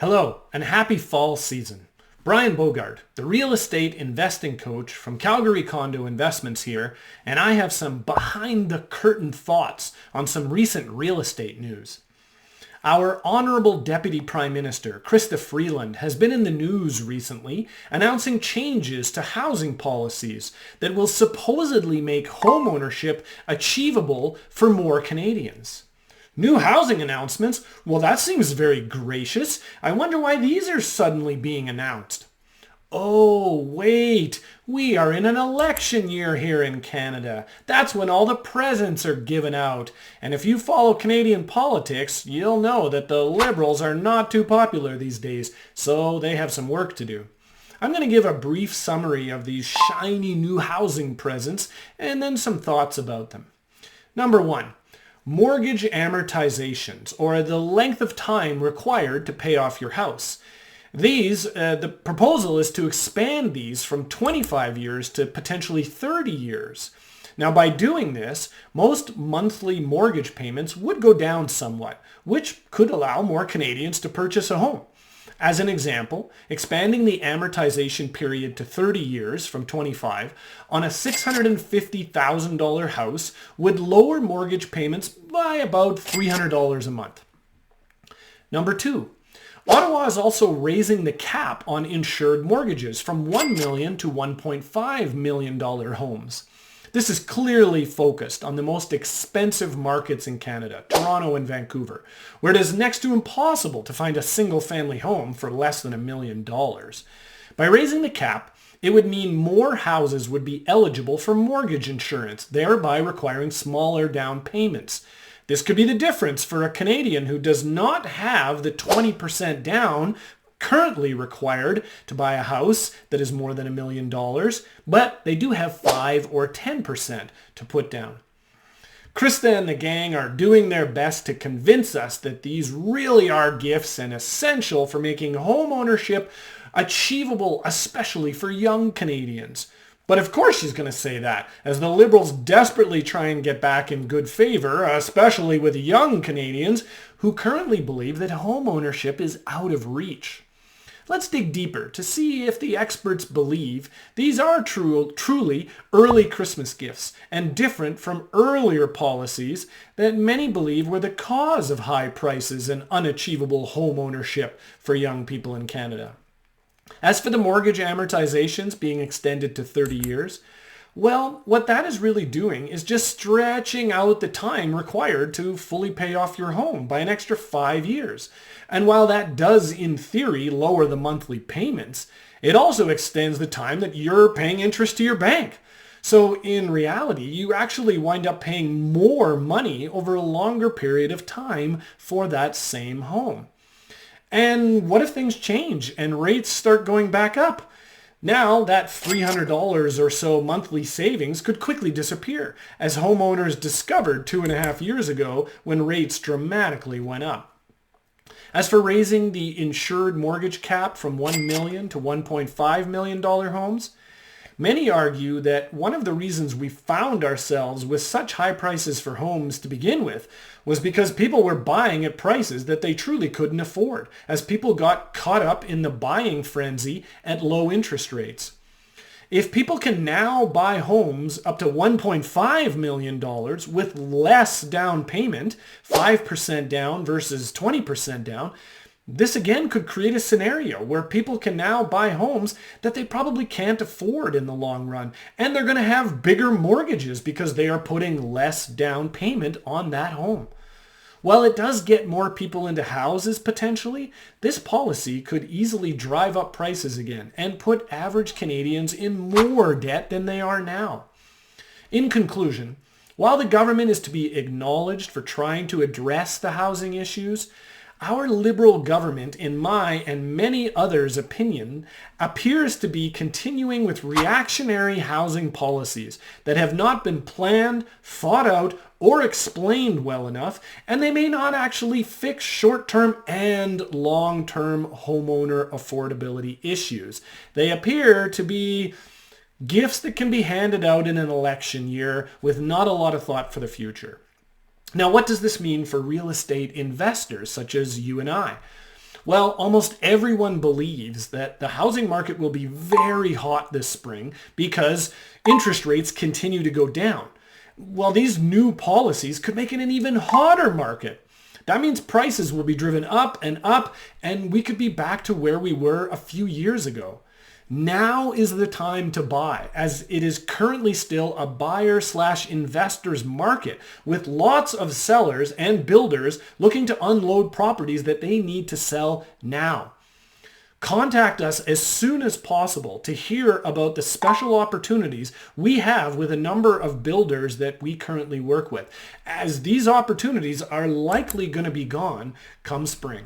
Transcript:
Hello, and happy fall season. Brian Bogaert, the real estate investing coach from Calgary Condo Investments here, and I have some behind-the-curtain thoughts on some recent real estate news. Our Honorable Deputy Prime Minister, Chrystia Freeland, has been in the news recently announcing changes to housing policies that will supposedly make homeownership achievable for more Canadians. New housing announcements? Well, that seems very gracious. I wonder why these are suddenly being announced. Oh, wait. We are in an election year here in Canada. That's when all the presents are given out. And if you follow Canadian politics, you'll know that the Liberals are not too popular these days, so they have some work to do. I'm going to give a brief summary of these shiny new housing presents and then some thoughts about them. Number one. Mortgage amortizations, or the length of time required to pay off your house. The proposal is to expand these from 25 years to potentially 30 years. Now, by doing this, most monthly mortgage payments would go down somewhat, which could allow more Canadians to purchase a home. As an example, expanding the amortization period to 30 years from 25 on a $650,000 house would lower mortgage payments by about $300 a month. Number two, Ottawa is also raising the cap on insured mortgages from $1 million to $1.5 million homes. This is clearly focused on the most expensive markets in Canada, Toronto and Vancouver, where it is next to impossible to find a single-family home for less than $1 million. By raising the cap, it would mean more houses would be eligible for mortgage insurance, thereby requiring smaller down payments. This could be the difference for a Canadian who does not have the 20% down currently required to buy a house that is more than $1 million, but they do have 5 or 10% to put down. Chrystia and the gang are doing their best to convince us that these really are gifts and essential for making home ownership achievable, especially for young Canadians. But of course she's going to say that, as the Liberals desperately try and get back in good favor, especially with young Canadians who currently believe that home ownership is out of reach. Let's dig deeper to see if the experts believe these are truly early Christmas gifts and different from earlier policies that many believe were the cause of high prices and unachievable home ownership for young people in Canada. As for the mortgage amortizations being extended to 30 years, well, what that is really doing is just stretching out the time required to fully pay off your home by an extra 5 years. And while that does, in theory, lower the monthly payments, it also extends the time that you're paying interest to your bank. So in reality, you actually wind up paying more money over a longer period of time for that same home. And what if things change and rates start going back up? Now, that $300 or so monthly savings could quickly disappear, as homeowners discovered 2.5 years ago when rates dramatically went up. As for raising the insured mortgage cap from $1 million to $1.5 million homes, many argue that one of the reasons we found ourselves with such high prices for homes to begin with was because people were buying at prices that they truly couldn't afford, as people got caught up in the buying frenzy at low interest rates. If people can now buy homes up to $1.5 million with less down payment, 5% down versus 20% down, this again could create a scenario where people can now buy homes that they probably can't afford in the long run. And they're going to have bigger mortgages because they are putting less down payment on that home. While it does get more people into houses potentially, this policy could easily drive up prices again and put average Canadians in more debt than they are now. In conclusion, while the government is to be acknowledged for trying to address the housing issues, our Liberal government, in my and many others' opinion, appears to be continuing with reactionary housing policies that have not been planned, thought out, or explained well enough, and they may not actually fix short-term and long-term homeowner affordability issues. They appear to be gifts that can be handed out in an election year with not a lot of thought for the future. Now, what does this mean for real estate investors such as you and I? Well, almost everyone believes that the housing market will be very hot this spring because interest rates continue to go down. Well, these new policies could make it an even hotter market. That means prices will be driven up, and we could be back to where we were a few years ago. Now is the time to buy, as it is currently still a buyer/investors market with lots of sellers and builders looking to unload properties that they need to sell now. Contact us as soon as possible to hear about the special opportunities we have with a number of builders that we currently work with, as these opportunities are likely going to be gone come spring.